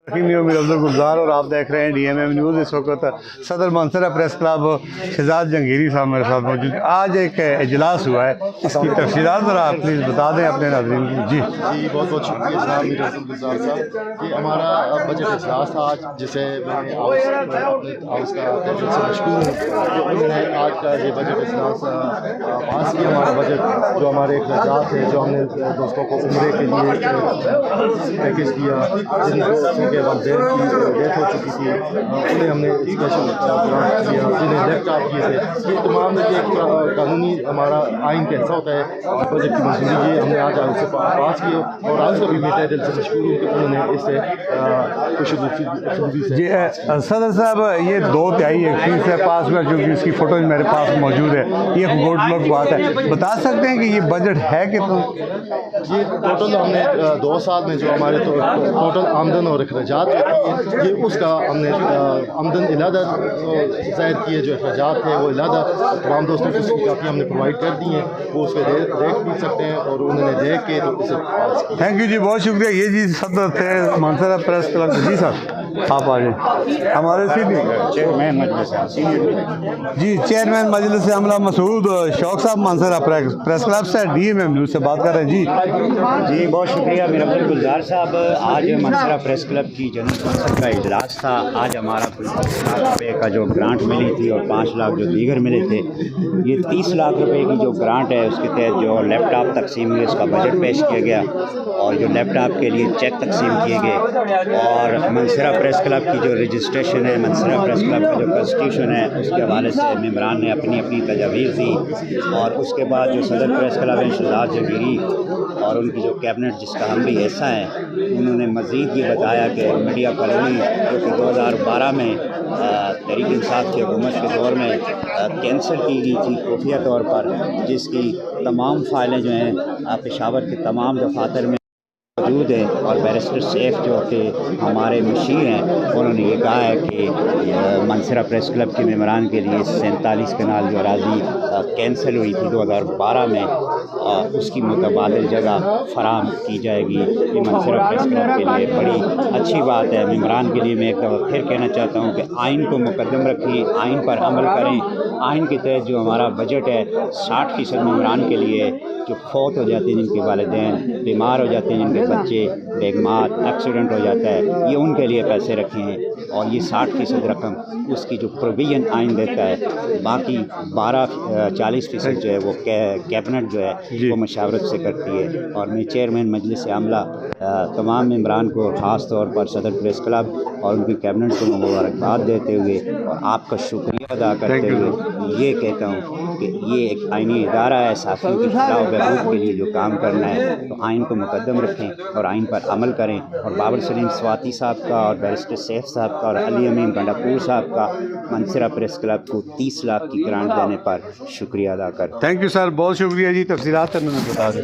मेरा अब्दुल गुलजार और आप देख रहे हैं DMM न्यूज़। इस वक्त सदर मानसरा प्रेस क्लब शहजाद जहांगीरी साहब मेरे साथ मौजूद हैं। आज एक इजलास हुआ है, इसकी तफसीलात ज़रा आप प्लीज़ बता दें अपने नाज़रीन को। जी बहुत बहुत शुक्रिया जनाब मेरे अब्दुल गुलजार साहब। ये हमारा बजट इजलास था आज, जिसे मैं हाउस का तहसील से मशहूर हूँ कि उन्होंने आज का ये बजट इजलास पास किया। हमारा बजट जो हमारे अखराजात है, जो हमने दोस्तों को उम्रे के लिए पैकेज दिया, जिनके वालदैन की डेथ हो चुकी थी उन्हें हमने स्पेशल ग्रांट दिया, जिन्हें लैपटॉप किए थे, ये तमाम एक कानूनी हमारा आइन कैसा होता है बजट की मंजूरी ये हमने आज उसे पास की। और आज का भी मैं दिल से मशहूर हूँ कि उन्होंने इससे खुशबूसी से जी सदर साहब, ये 2/3 एक फीस है पास हुआ, जो कि इसकी फ़ोटोज मेरे पास मौजूद है। ये गुड लुक बात है, बता सकते हैं कि ये बजट है कितना? ये टोटल हमने 2 साल में जो हमारे टोटल आमदन और अखराजात जो किए, ये उसका हमने आमदन इलादा ज़ाहिर किए, जो अखराजात थे वो इलादा तमाम दोस्तों को उसकी काफ़ी हमने प्रोवाइड कर दी हैं, वो उस पर देख भी सकते हैं और उन्होंने देख के तो इसे पास किया। थैंक यू जी, बहुत शुक्रिया। ये जी सदर थे मानसरा प्रेस क्लब। जी सर आप आ जाए हमारे चेयरमैन मजलिस जी चेयरमैन मजलिस से अमला मसूद शौक साहब मानसरा प्रेस क्लब से DMM न्यूज़ से बात कर रहे हैं। जी बहुत शुक्रिया मेरा अब्दुल गुलजार साहब। आज मानसरा प्रेस क्लब की जनरल कौंसिल का इजलास था। आज हमारा 50 लाख रुपये का जो ग्रांट मिली थी और 5 लाख जो दीगर मिले थे, ये 30 लाख रुपए की जो ग्रांट है उसके तहत जो लैपटॉप तकसीम हुई उसका बजट पेश किया गया और जो लैपटॉप के लिए चेक तकसीम किए गए और मानसरा प्रेस क्लब की जो रजिस्ट्रेशन है, मानसरा प्रेस क्लब का जो कॉन्स्टिट्यूशन है, उसके हवाले से मेम्बरान ने अपनी अपनी तजावीज़ दी। और उसके बाद जो सदर प्रेस क्लब है शहजाद जहांगीरी और उनकी जो कैबिनेट जिसका हम भी हिस्सा हैं, उन्होंने मज़ीद ये बताया कि मीडिया कॉलोनी जो कि 2012 में तहरीक इंसाफ की हुकूमत के दौर में कैंसिल की गई थी खुफिया तौर पर, जिसकी तमाम फाइलें जो हैं पेशावर के तमाम दफातर में मौजूद है। और बैरिस्टर सैफ जो कि हमारे मुशीर हैं, उन्होंने ये कहा है कि मानसरा प्रेस क्लब के मेम्बरान के लिए 47 कनाल जो अराजी कैंसिल हुई थी 2012 में, उसकी मुतबादिल जगह फराम की जाएगी। ये मानसरा प्रेस क्लब के लिए बड़ी अच्छी बात है। मेम्बरान के लिए मैं एक दफ़ा फिर कहना चाहता हूँ कि आइन को मुकद्दम रखिए, आइन पर अमल करें। आइन के तहत जो हमारा बजट है 60% मेम्बरान के लिए जो फौत हो जाते हैं, जिनके वालिदैन बीमार हो जाते हैं, जिनके बच्चे बेगमात एक्सीडेंट हो जाता है, ये उनके लिए पैसे रखे हैं। और ये 60% रकम उसकी जो प्रोविजन आइन देता है, बाकी 40% जो है वो कैबिनेट जो है वो मशावरत से करती है। और मैं चेयरमैन मजलिस आमला तमाम मेम्बरान को ख़ास तौर पर सदर प्रेस क्लब और उनकी कैबिनेट को मुबारकबाद देते हुए और आपका शुक्रिया अदा करते हुए ये कहता हूँ कि ये एक आइनी इदारा है, साथियों की फलाह व बहबूद के लिए जो काम करना है, तो आइन को मुकद्दम रखें और आइन पर अमल करें। और बाबर सलीम स्वाति साहब का और बैरिस्टर सैफ साहब का और अली अमीन गंडापुर साहब का मानसरा प्रेस क्लब को 30 लाख की ग्रांट देने पर शुक्रिया अदा कर। थैंक यू सर, बहुत शुक्रिया जी, तफसीलात मैंने बता दी।